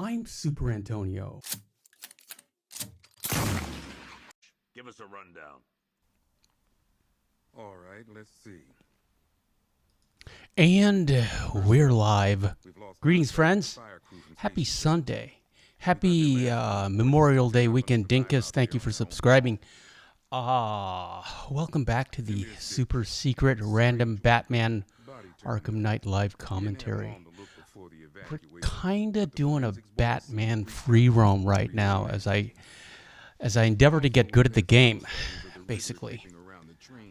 I'm Superantonio. Give us a rundown. All right, let's see. And we're live. Greetings, friends. Happy Sunday. Happy Memorial Day weekend, Dinkus. Thank you for subscribing. Welcome back to the super secret random Batman Arkham Knight live commentary. We're kind of doing a Batman free roam right now as I endeavor to get good at the game, basically.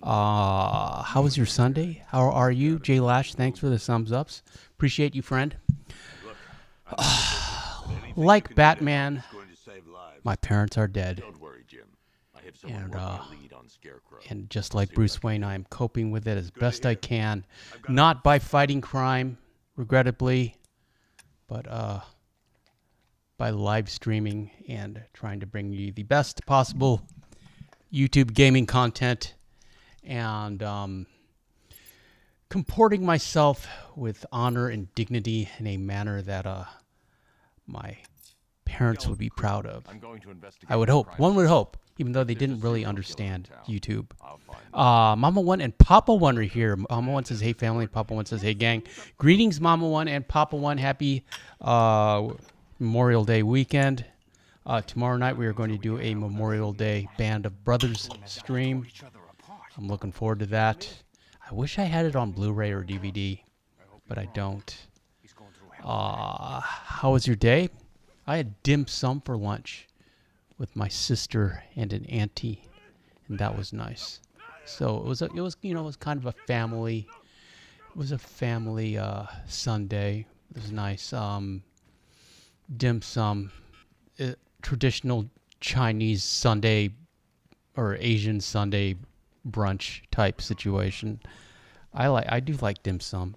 How was your Sunday? How are you? Jay Lash, thanks for the thumbs ups. Appreciate you, friend. Like Batman, my parents are dead. Don't worry, Jim. I have someone working a lead on Scarecrow. And just like Bruce Wayne, I am coping with it as best I can. Not by fighting crime, regrettably, but by live streaming and trying to bring you the best possible YouTube gaming content and comporting myself with honor and dignity in a manner that my parents would be proud of. I would hope. One would hope, even though they didn't really understand YouTube. Mama One and Papa One are here. Mama One says, hey, family. Papa One says, hey, gang. Greetings, Mama One and Papa One. Happy Memorial Day weekend. Tomorrow night, we are going to do a Memorial Day Band of Brothers stream. I'm looking forward to that. I wish I had it on Blu-ray or DVD, but I don't. How was your day? I had dim sum for lunch with my sister and an auntie, and that was nice. So it was kind of a family. It was a family Sunday. It was nice. Dim sum, traditional Chinese Sunday or Asian Sunday brunch type situation. I do like dim sum,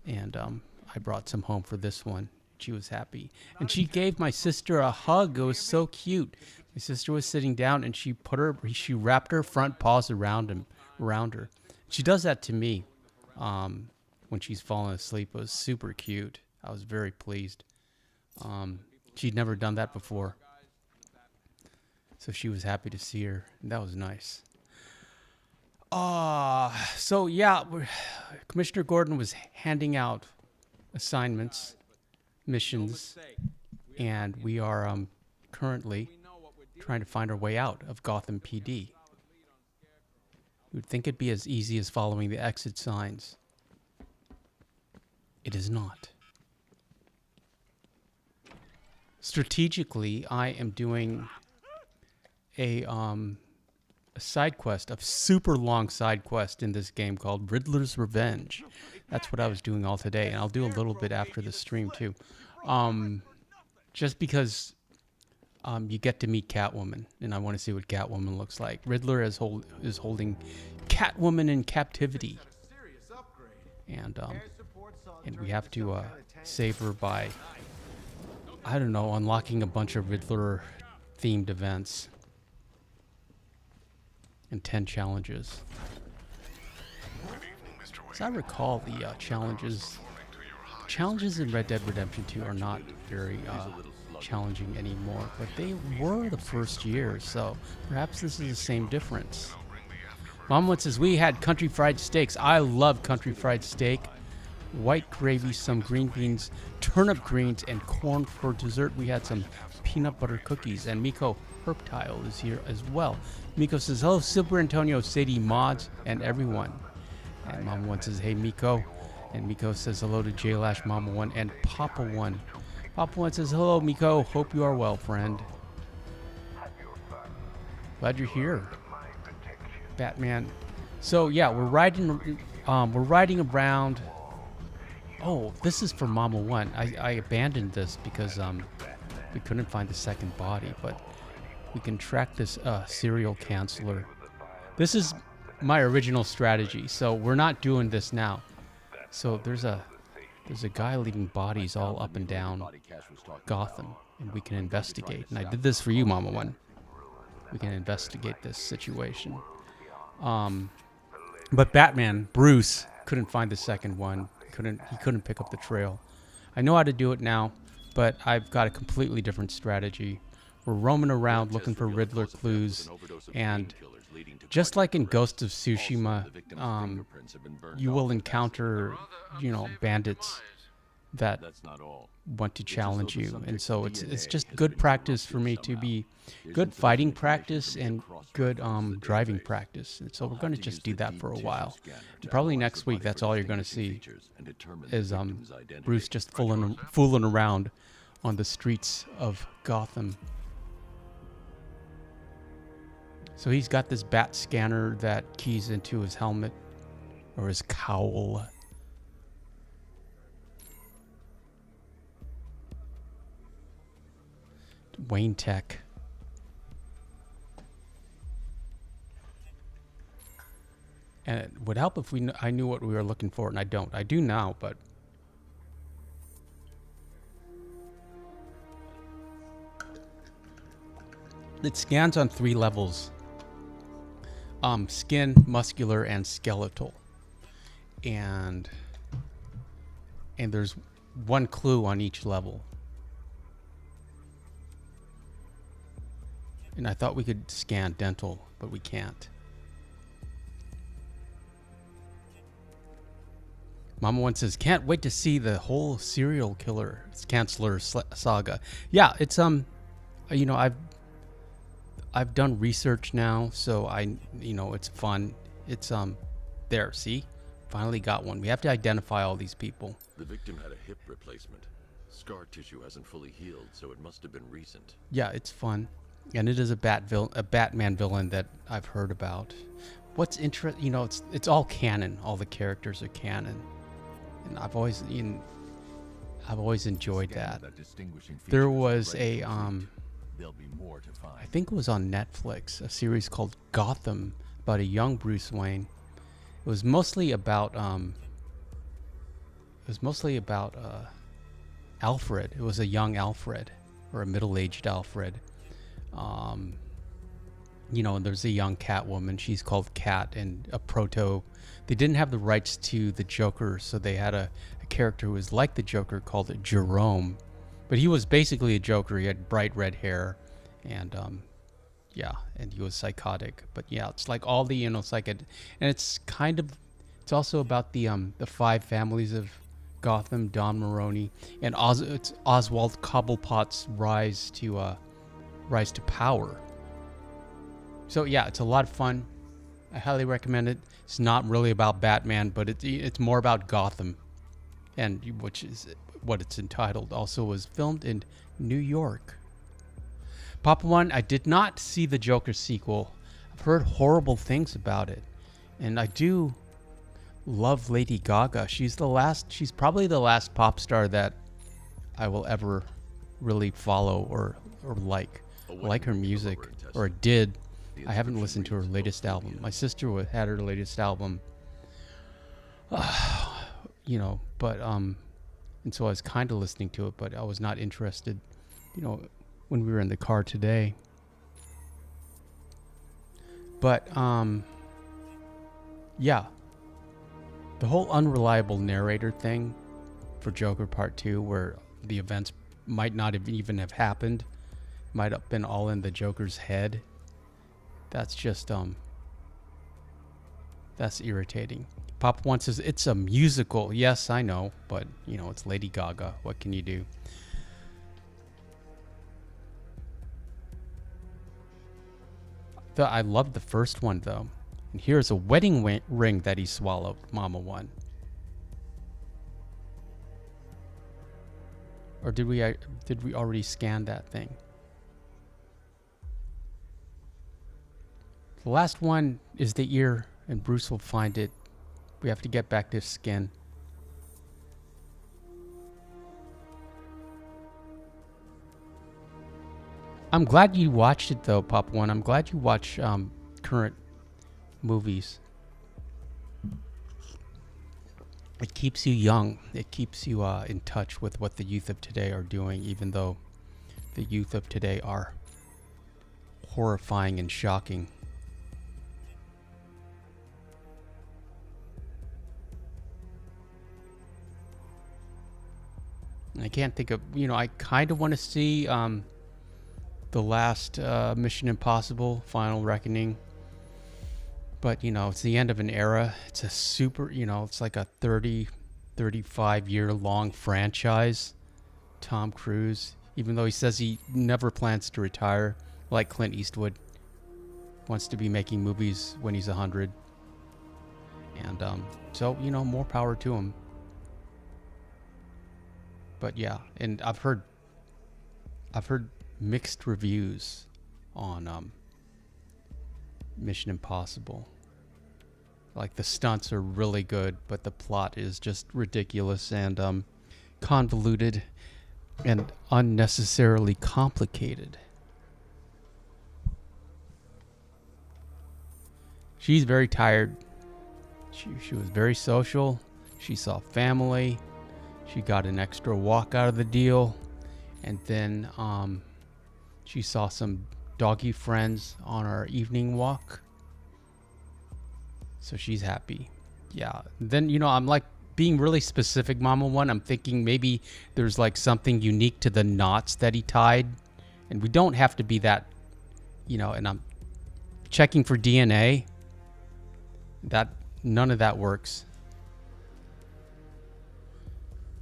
and I brought some home for this one. She was happy, and she gave my sister a hug. It was so cute. My sister was sitting down, and she wrapped her front paws around her. She does that to me when she's falling asleep. It was super cute. I was very pleased. She'd never done that before, so she was happy to see her, and that was nice. So yeah, Commissioner Gordon was handing out assignments, missions, and we are currently trying to find our way out of Gotham PD. You would think it'd be as easy as following the exit signs. It is not. Strategically, I am doing a side quest, a super long side quest in this game called Riddler's Revenge. That's what I was doing all today, and I'll do a little bit after the stream too. Just because you get to meet Catwoman, and I want to see what Catwoman looks like. Riddler is holding Catwoman in captivity, and we have to save her by, I don't know, unlocking a bunch of Riddler-themed events and 10 challenges. As I recall, the challenges in Red Dead Redemption 2 are not very challenging anymore, but they were the first year, so perhaps this is the same difference. Mom once says, we had country fried steaks. I love country fried steak. White gravy, some green beans, turnip greens, and corn for dessert. We had some peanut butter cookies, and Miko Herptile is here as well. Miko says, hello, Super Antonio, Sadie, Mods, and everyone. And Mama One says, hey, Miko. And Miko says, hello to J-Lash, Mama One, and Papa One. Papa One says, hello, Miko. Hope you are well, friend. Glad you're here, Batman. So, yeah, we're riding around. Oh, this is for Mama One. I abandoned this because we couldn't find the second body, but we can track this serial canceller. This is my original strategy, so we're not doing this now. So there's a guy leaving bodies all up and down Gotham, and we can investigate. And I did this for you, Mama One. We can investigate this situation. But Batman, Bruce, couldn't find the second one. He couldn't pick up the trail. I know how to do it now. but I've got a completely different strategy. We're roaming around looking for Riddler clues, and just like in Ghost of Tsushima, you will encounter, bandits that want to challenge you, and so it's just good practice for me to be good fighting practice and good driving practice. And so we're going to just do that for a while. And probably next week, that's all you're going to see is Bruce just fooling around on the streets of Gotham. So he's got this bat scanner that keys into his helmet or his cowl. Wayne Tech. And it would help if I knew what we were looking for, and I don't. I do now, but it scans on 3 levels. Skin, muscular, and skeletal. And there's 1 clue on each level. And I thought we could scan dental, but we can't. Mama one says, can't wait to see the whole serial killer Chancellor saga. Yeah, it's I've done research now, so it's fun. It's there, see? Finally got one. We have to identify all these people. The victim had a hip replacement. Scar tissue hasn't fully healed, so it must have been recent. Yeah, it's fun. And it is a Batman villain that I've heard about. What's interesting, it's all canon. All the characters are canon, and I've always enjoyed that. There was a There'll be more to find. I think it was on Netflix, a series called Gotham about a young Bruce Wayne. It was mostly about Alfred. It was a young Alfred or a middle-aged Alfred. And there's a young Catwoman. She's called Cat, and a proto. They didn't have the rights to the Joker, so they had a character who was like the Joker called Jerome. But he was basically a Joker. He had bright red hair, and and he was psychotic. But yeah, it's like all the and it's also about the 5 families of Gotham, Don Maroney, and it's Oswald Cobblepot's rise to power. So yeah, it's a lot of fun. I highly recommend it. It's not really about Batman, but it's more about Gotham, and which is what it's entitled. Also was filmed in New York. Papa One, I did not see the Joker sequel. I've heard horrible things about it, and I do love Lady Gaga. She's probably the last pop star that I will ever really follow or like. I like her music, or did. I haven't listened to her latest album. My sister had her latest album, but and so I was kind of listening to it, but I was not interested, when we were in the car today. But yeah, the whole unreliable narrator thing for Joker Part 2, where the events might not even have happened, might have been all in the Joker's head. That's just that's irritating. Pop One says it's a musical. Yes, I know, but it's Lady Gaga. What can you do? I loved the first one though. And here's a wedding ring that he swallowed, Mama One. Or did we already scan that thing? The last one is the ear, and Bruce will find it. We have to get back to skin. I'm glad you watched it though, Pop One. I'm glad you watch current movies. It keeps you young. It keeps you in touch with what the youth of today are doing, even though the youth of today are horrifying and shocking. I can't think of, I kind of want to see the last Mission Impossible Final Reckoning. But, it's the end of an era. It's a super, it's like a 35-year long franchise. Tom Cruise, even though he says he never plans to retire, like Clint Eastwood, wants to be making movies when he's 100. And so, more power to him. But yeah, and I've heard mixed reviews on Mission Impossible. Like, the stunts are really good, but the plot is just ridiculous and convoluted and unnecessarily complicated. She's very tired. She was very social. She saw family. She got an extra walk out of the deal. And then she saw some doggy friends on our evening walk. So she's happy. Yeah. Then, I'm like being really specific, Mama One. I'm thinking maybe there's like something unique to the knots that he tied. And we don't have to be that, and I'm checking for DNA. None of that works.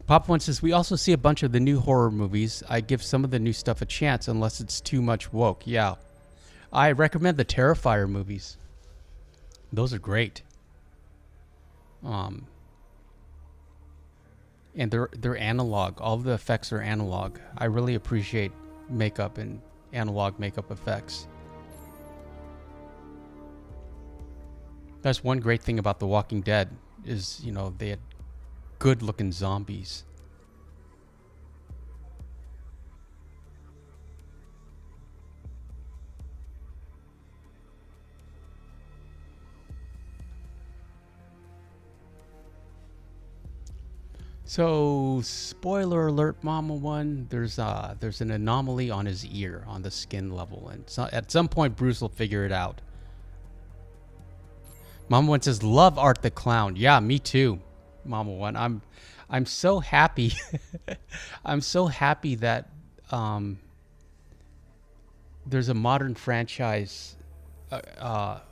Pop One says, we also see a bunch of the new horror movies. I give some of the new stuff a chance unless it's too much woke. Yeah. I recommend the Terrifier movies. Those are great. And they're analog. All of the effects are analog. I really appreciate makeup and analog makeup effects. That's one great thing about The Walking Dead is, they had good looking zombies. So, spoiler alert, Mama One, there's an anomaly on his ear, on the skin level, and so at some point Bruce will figure it out. Mama One says, love Art the Clown. Yeah, me too, Mama One. I'm so happy. I'm so happy that there's a modern franchise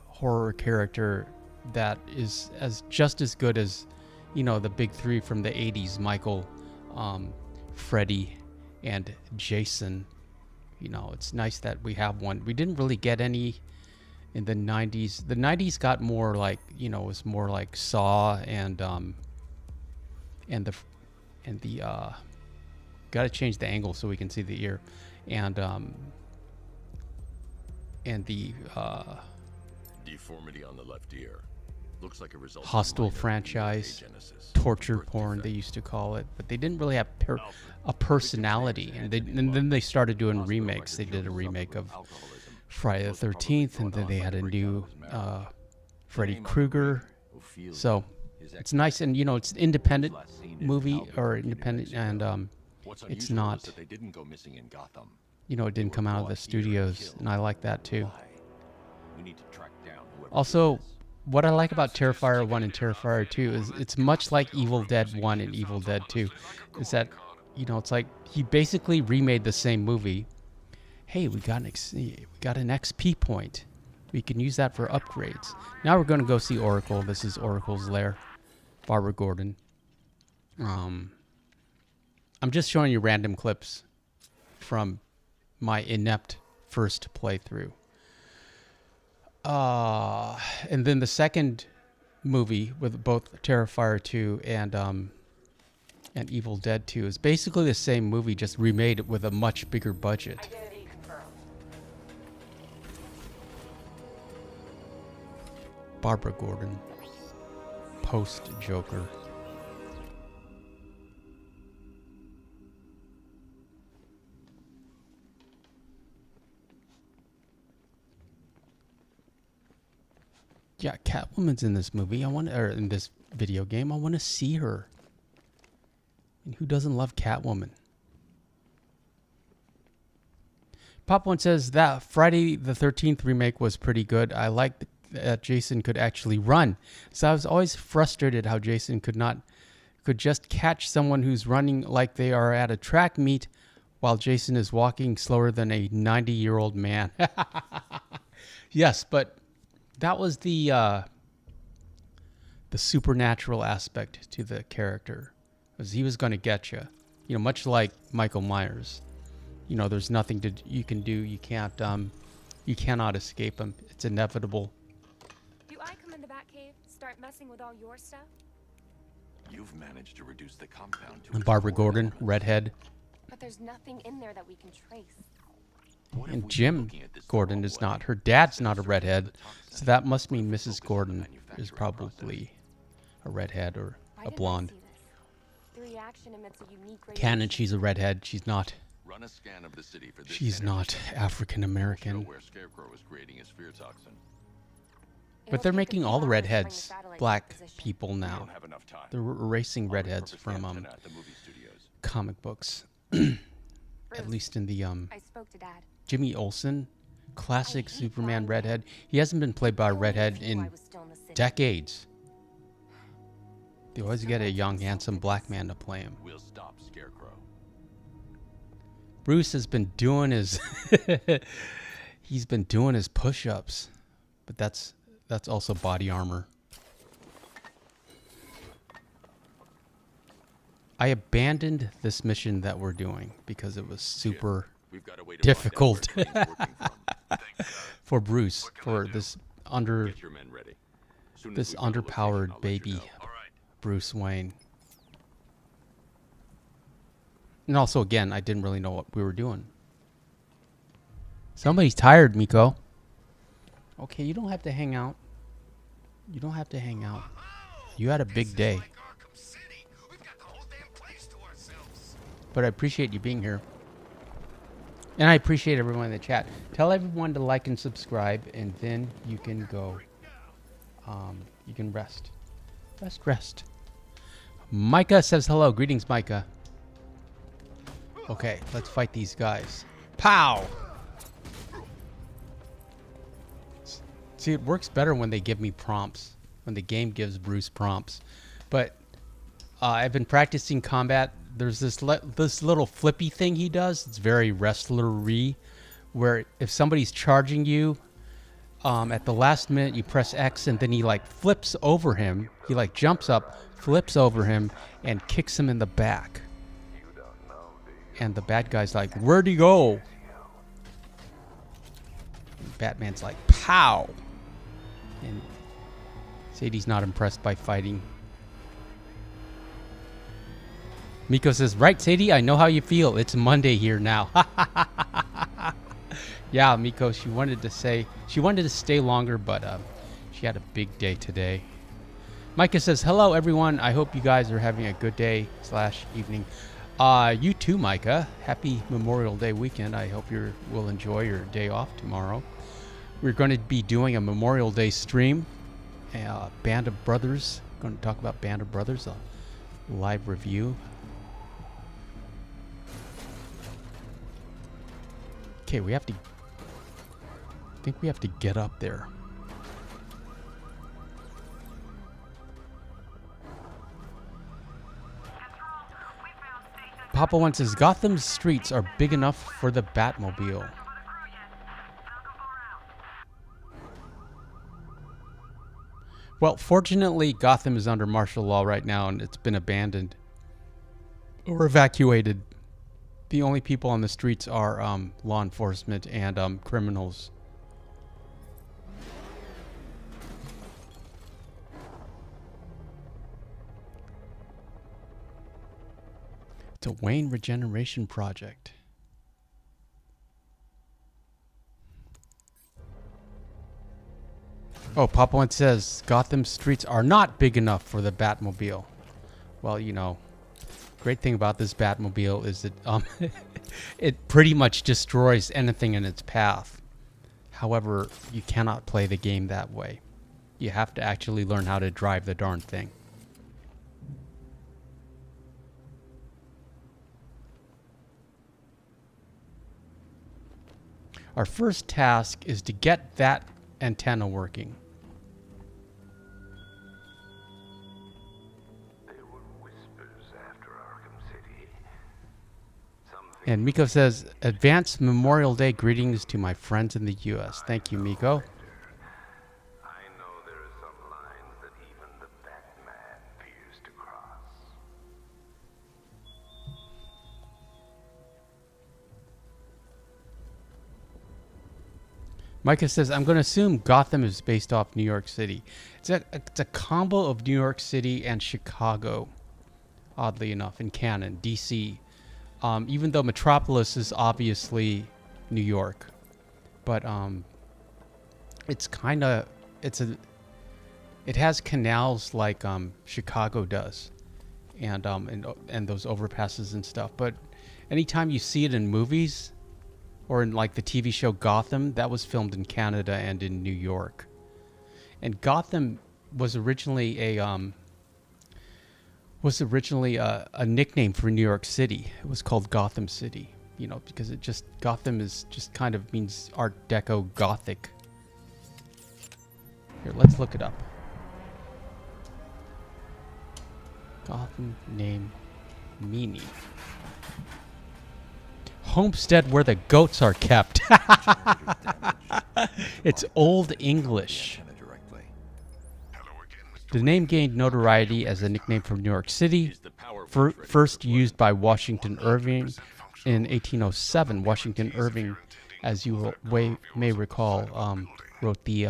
horror character that is just as good as, the big three from the 80s, Michael, Freddy, and Jason. It's nice that we have one. We didn't really get any in the 90s. The 90s got more like, was more like Saw and the got to change the angle so we can see the ear, and the deformity on the left ear. Looks like a result of Hostile minor franchise, agenesis. torture Birth porn they defect. used to call it, but they didn't really have a personality. And then they started doing remakes. They did a remake of Friday the 13th, and then they had a new Freddy Krueger. So it's nice, and it's an independent movie or independent, and it's not. They didn't go missing in Gotham. It didn't come out of the studios, and I like that too. We need to track down whoever Also, did this. what I like about Terrifier 1 and Terrifier 2 is it's much like Evil Dead 1 and Evil Dead 2. Is that, it's like he basically remade the same movie. Hey, we got an XP point. We can use that for upgrades. Now we're going to go see Oracle. This is Oracle's lair. Barbara Gordon. I'm just showing you random clips from my inept first playthrough. And then the second movie with both Terrifier 2 and Evil Dead 2 is basically the same movie, just remade with a much bigger budget. Identity confirmed. Barbara Gordon, post Joker. Yeah, Catwoman's in this movie. Or in this video game. I want to see her. And who doesn't love Catwoman? Pop One says that Friday the 13th remake was pretty good. I liked that Jason could actually run. So I was always frustrated how Jason could could just catch someone who's running like they are at a track meet while Jason is walking slower than a 90-year-old man. Yes, but that was the supernatural aspect to the character. Because he was going to get you. You know, much like Michael Myers. You know, there's nothing you can do. You cannot escape him. It's inevitable. Do I come in the Batcave, start messing with all your stuff? You've managed to reduce the compound to And its Barbara core Gordon, elements. redhead. But there's nothing in there that we can trace. What if And we Jim were looking at this the Gordon wrong is way? not. Her dad's Instead not of a searching for redhead. the toxin, So that must what mean if we Mrs. focus on the Gordon is manufacturing probably a redhead or Why a didn't I blonde. see this? The reaction emits a unique Canon, radiation. she's a redhead. She's not. Run a scan of the city for this She's energy not source. African Show American. where Scarecrow was creating his fear toxin. But It'll they're take a making few all the hours to bring the redheads satellite black into position. people We now. don't have enough time. They're erasing I'll redheads repurpose the from antenna at the movie studios. comic books. Bruce, At least in the I spoke to Dad. Jimmy Olsen, classic I hate Superman blind redhead. He hasn't been played by a Only redhead if you I in was still in the city. decades. They always get a young, handsome black man to play him. We'll stop Scarecrow. Bruce has been doing his he's been doing his push-ups, but that's also body armor. I abandoned this mission that we're doing because it was super We've got a way to difficult find out where Train's working from. for Bruce, for this Get your men ready. Soon as this we find a location, I'll underpowered let you baby know. Bruce Wayne. And also, again, I didn't really know what we were doing. Somebody's tired, Miko. Okay, you don't have to hang out. You don't have to hang out. You had a big day. But I appreciate you being here. And I appreciate everyone in the chat. Tell everyone to like and subscribe, and then you can go. You can rest. Rest. Micah says hello. Greetings, Micah. Okay, let's fight these guys. Pow! See, it works better when they give me prompts. When the game gives Bruce prompts. But I've been practicing combat. There's this little flippy thing he does. It's very wrestler-y. Where if somebody's charging you, at the last minute you press X and then he like flips over him. He like jumps up, flips over him, and kicks him in the back. And the bad guy's like, where'd he go? And Batman's like, pow! And Sadie's not impressed by fighting. Miko says, right, Sadie, I know how you feel. It's Monday here now. Yeah, Miko, she wanted to stay longer, but she had a big day today. Micah says, hello, everyone. I hope you guys are having a good day / evening. You too, Micah. Happy Memorial Day weekend. I hope you will enjoy your day off tomorrow. We're going to be doing a Memorial Day stream. Band of Brothers. Going to talk about Band of Brothers, a live review. Okay, I think we have to get up there. Papa One says, Gotham's streets are big enough for the Batmobile. Well, fortunately, Gotham is under martial law right now, and it's been abandoned or evacuated. The only people on the streets are law enforcement and criminals. It's a Wayne regeneration project. Oh, Papa One says Gotham streets are not big enough for the Batmobile. Well, you know, great thing about this Batmobile is that it pretty much destroys anything in its path. However, you cannot play the game that way. You have to actually learn how to drive the darn thing. Our first task is to get that antenna working. There were whispers And Miko says, advanced Memorial Day greetings to my friends in the U.S. Thank you, Miko. I know there are some lines that even the Batman fears to cross. Micah says, I'm going to assume Gotham is based off New York City. It's a combo of New York City and Chicago, oddly enough, in canon, DC. Even though Metropolis is obviously New York. But it's kind of, it has canals like Chicago does. And those overpasses and stuff. But anytime you see it in movies, or in like the TV show Gotham, that was filmed in Canada and in New York. And Gotham was originally a nickname for New York City. It was called Gotham City, you know, because Gotham is just kind of means Art Deco Gothic. Here, let's look it up. Gotham name meaning. Homestead where the goats are kept. It's Old English. The name gained notoriety as a nickname from New York City, first used by Washington Irving in 1807. Washington Irving, as you may recall, wrote the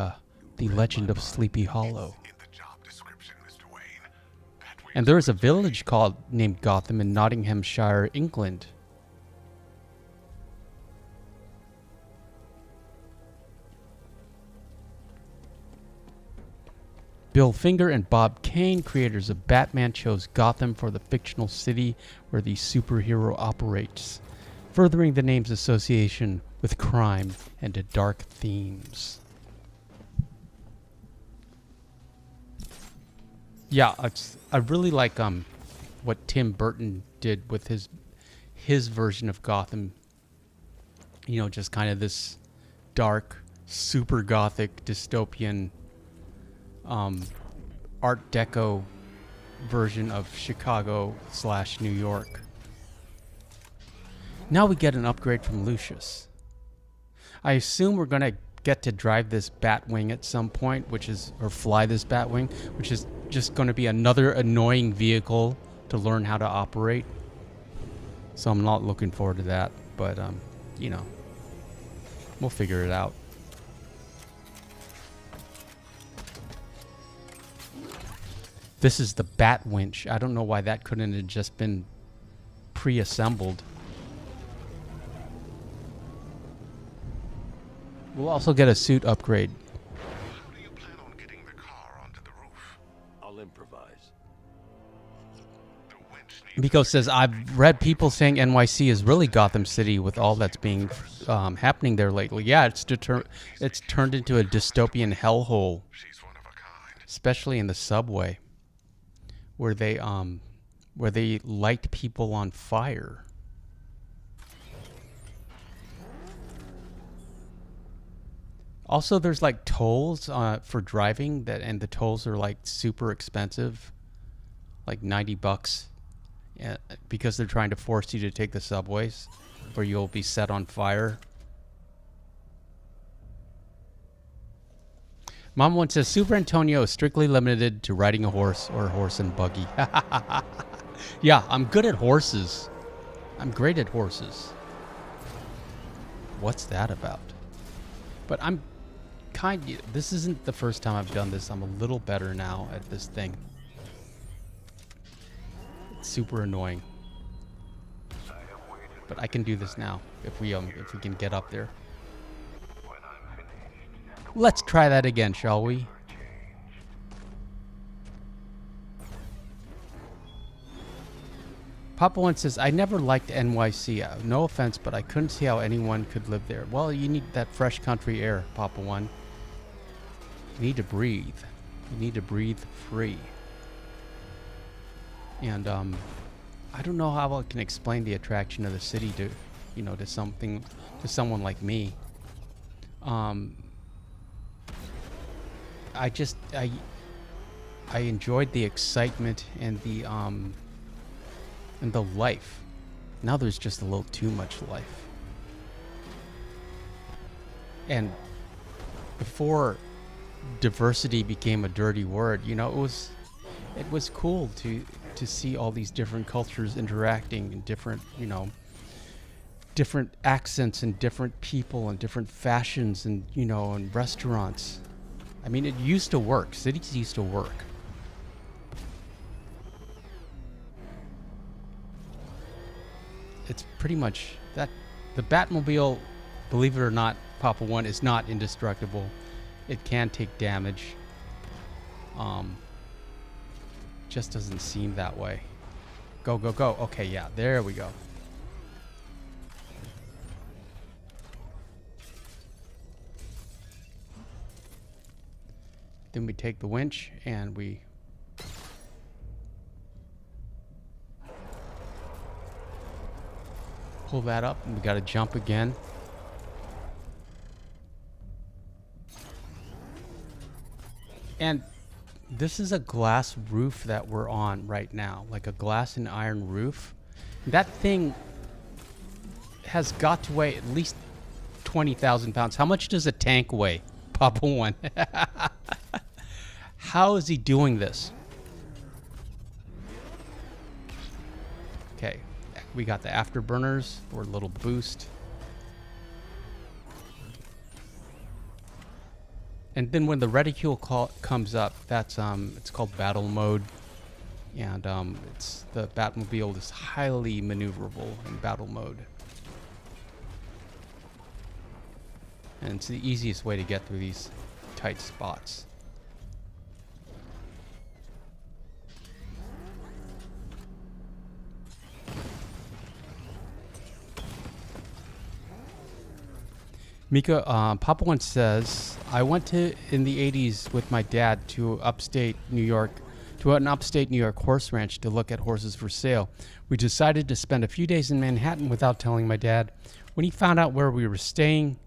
Legend of Sleepy Hollow. And there is a village named Gotham in Nottinghamshire, England. Bill Finger and Bob Kane, creators of Batman, chose Gotham for the fictional city where the superhero operates, furthering the name's association with crime and dark themes. Yeah, I really like what Tim Burton did with his version of Gotham. You know, just kind of this dark, super gothic, dystopian Art Deco version of Chicago / New York. Now we get an upgrade from Lucius. I assume we're going to get to drive this Batwing at some point, or fly this Batwing, which is just going to be another annoying vehicle to learn how to operate. So I'm not looking forward to that, but you know, we'll figure it out. This is the Bat Winch. I don't know why that couldn't have just been pre-assembled. We'll also get a suit upgrade. How do you plan on getting the car onto the roof? I'll improvise. The winch needs Miko says, I've read people saying NYC is really Gotham City with all that's being happening there lately. Yeah, it's turned into a dystopian hellhole, she's one of a kind. especially in the subway, where they light people on fire. Also, there's like tolls for driving and the tolls are like super expensive, like $90, because they're trying to force you to take the subways, or you'll be set on fire. Mom once says Super Antonio is strictly limited to riding a horse or a horse and buggy. Yeah, I'm good at horses. I'm great at horses. What's that about? But this isn't the first time I've done this. I'm a little better now at this thing. It's super annoying. But I can do this now if we can get up there. Let's try that again, shall we? Papa One says, I never liked NYC. No offense, but I couldn't see how anyone could live there. Well, you need that fresh country air, Papa One. You need to breathe. You need to breathe free. And I don't know how I can explain the attraction of the city to someone like me. I enjoyed the excitement and the life Now there's just a little too much life. And before diversity became a dirty word, you know, it was cool to see all these different cultures interacting and different, you know, different accents and different people and different fashions and, you know, and restaurants. I mean, it used to work. Cities used to work. It's pretty much that. The Batmobile, believe it or not, Papa One, is not indestructible. It can take damage. Just doesn't seem that way. Go, go, go. Okay, yeah, there we go. Then we take the winch and we pull that up, and we got to jump again. And this is a glass roof that we're on right now, like a glass and iron roof. That thing has got to weigh at least 20,000 pounds. How much does a tank weigh, Papa One? How is he doing this? Okay, we got the afterburners for a little boost. And then when the reticule comes up, that's it's called battle mode, and it's the Batmobile is highly maneuverable in battle mode, and it's the easiest way to get through these tight spots. Mika, Papa One says, I went in the 80s with my dad to an upstate New York horse ranch to look at horses for sale. We decided to spend a few days in Manhattan without telling my dad. When he found out where we were staying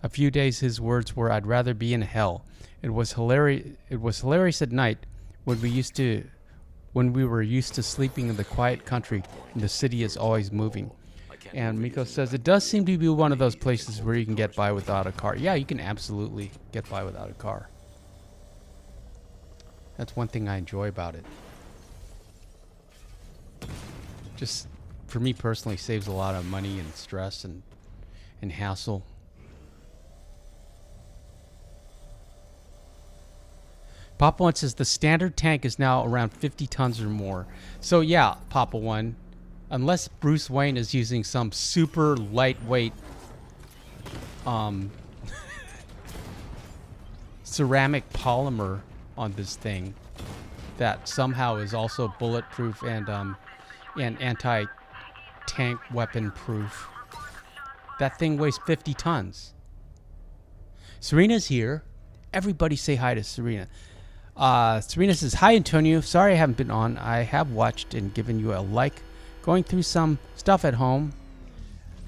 a few days, his words were, I'd rather be in hell. It was hilarious at night when we were used to sleeping in the quiet country and the city is always moving. And Miko says, it does seem to be one of those places where you can get by without a car. Yeah, you can absolutely get by without a car. That's one thing I enjoy about it. Just, for me personally, saves a lot of money and stress and hassle. Papa One says, the standard tank is now around 50 tons or more. So yeah, Papa One, unless Bruce Wayne is using some super lightweight ceramic polymer on this thing that somehow is also bulletproof and anti-tank weapon proof. That thing weighs 50 tons. Serena's here. Everybody say hi to Serena. Serena says, hi Antonio, sorry I haven't been on. I have watched and given you a like. Going through some stuff at home.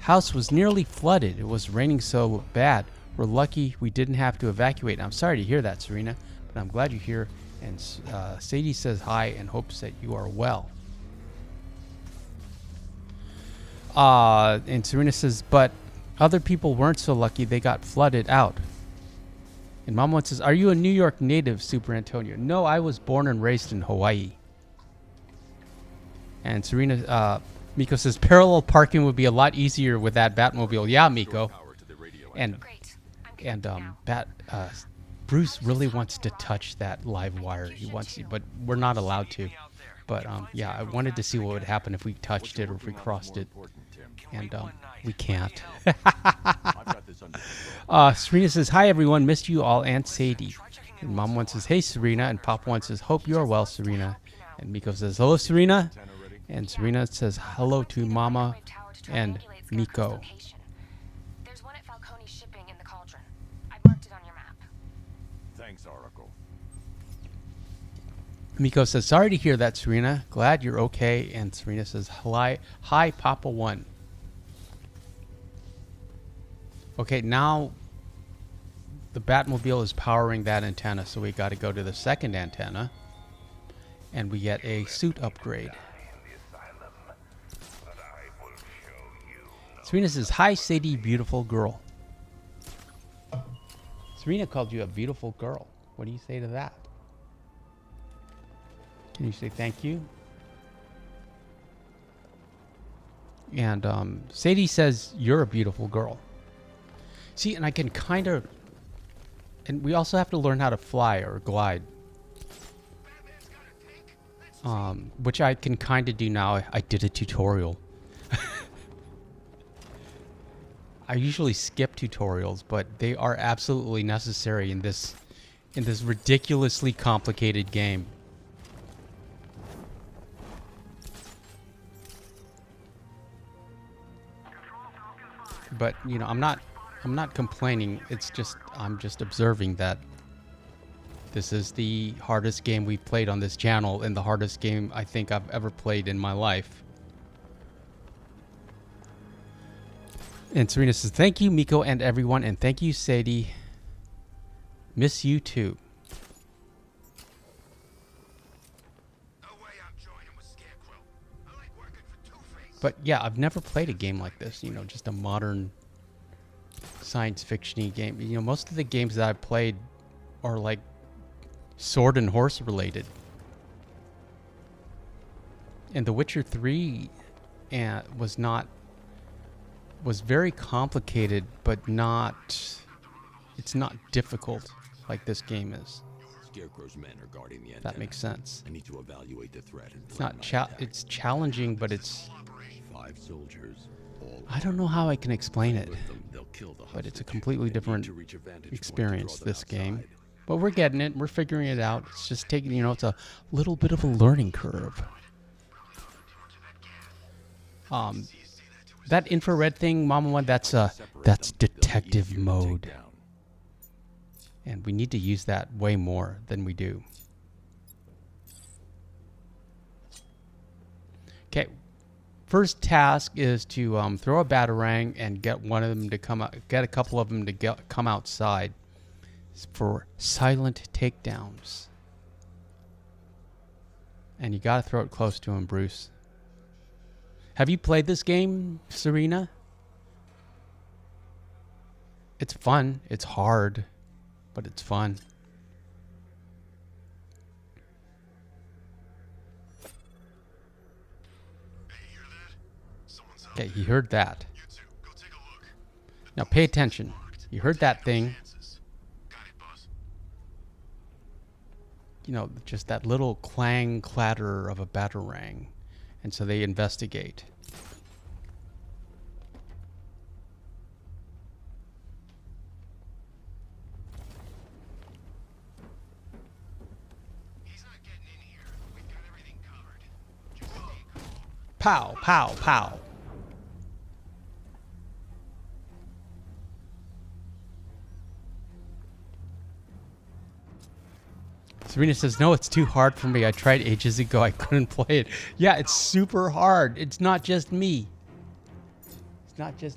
House was nearly flooded. It was raining so bad. We're lucky we didn't have to evacuate. I'm sorry to hear that, Serena, but I'm glad you're here. And Sadie says hi and hopes that you are well. And Serena says, but other people weren't so lucky. They got flooded out. And Mom One says, are you a New York native, Super Antonio? No, I was born and raised in Hawaii. And Serena, Miko says, parallel parking would be a lot easier with that Batmobile. Yeah, Miko. And Bruce really wants to touch that live wire. He wants to, but we're not allowed to. But yeah, I wanted to see what would happen if we touched it or if we crossed it. And we can't. Serena says, hi everyone, missed you all, and Sadie. And Mom One says, hey Serena. And Pop One says, hope you are well, Serena. And Miko says, hello Serena. And Serena says hello to Mama and Miko. There's one at Falcone Shipping in the Cauldron. I marked it on your map. Thanks, Oracle. Miko says, sorry to hear that, Serena. Glad you're okay. And Serena says, hi, Papa One. Okay, now the Batmobile is powering that antenna, so we got to go to the second antenna, and we get a suit upgrade. In the asylum, but I will Serena says, "Hi, Sadie, beautiful girl." Serena called you a beautiful girl. What do you say to that? Can you say thank you? And Sadie says, "You're a beautiful girl." See, and I can kind of... And we also have to learn how to fly or glide. Which I can kind of do now. I did a tutorial. I usually skip tutorials, but they are absolutely necessary in this ridiculously complicated game. But, you know, I'm not complaining. It's just I'm just observing that this is the hardest game we've played on this channel and the hardest game I think I've ever played in my life. And Serena says, "Thank you, Miko and everyone, and thank you, Sadie. Miss you too." No way I'm joining with Scarecrow. I like working for Two-Face. But yeah, I've never played a game like this, you know, just a modern science fiction-y game. You know, most of the games that I've played are like sword and horse related. And The Witcher 3 was very complicated, but it's not difficult like this game is. Scarecrow's men are guarding the antenna. That makes sense. I need to evaluate the threat. And It's not plan my attack. it's challenging, but it's 5 soldiers. All I don't know how I can explain it. with them, they'll kill the But it's a hostage. completely They need different to reach a vantage point to experience, draw them this game. outside. But we're getting it. We're figuring it out. It's just taking, you know, it's a little bit of a learning curve. That infrared thing, Mama One, that's Separate that's them, they'll be detective easier to take mode. down. And we need to use that way more than we do. Okay. First task is to throw a batarang and get one of them to come out, get a couple of them to come outside for silent takedowns. And you gotta throw it close to him, Bruce. Have you played this game, Serena? It's fun. It's hard, but it's fun. Okay, he heard that. Now pay attention. You heard that thing. You know, just that little clang clatter of a batarang. And so they investigate. He's not getting in here. We've got everything covered. Just stay calm. Pow, pow, pow. Serena says, "No, it's too hard for me. I tried ages ago. I couldn't play it." Yeah, it's super hard. It's not just me. It's not just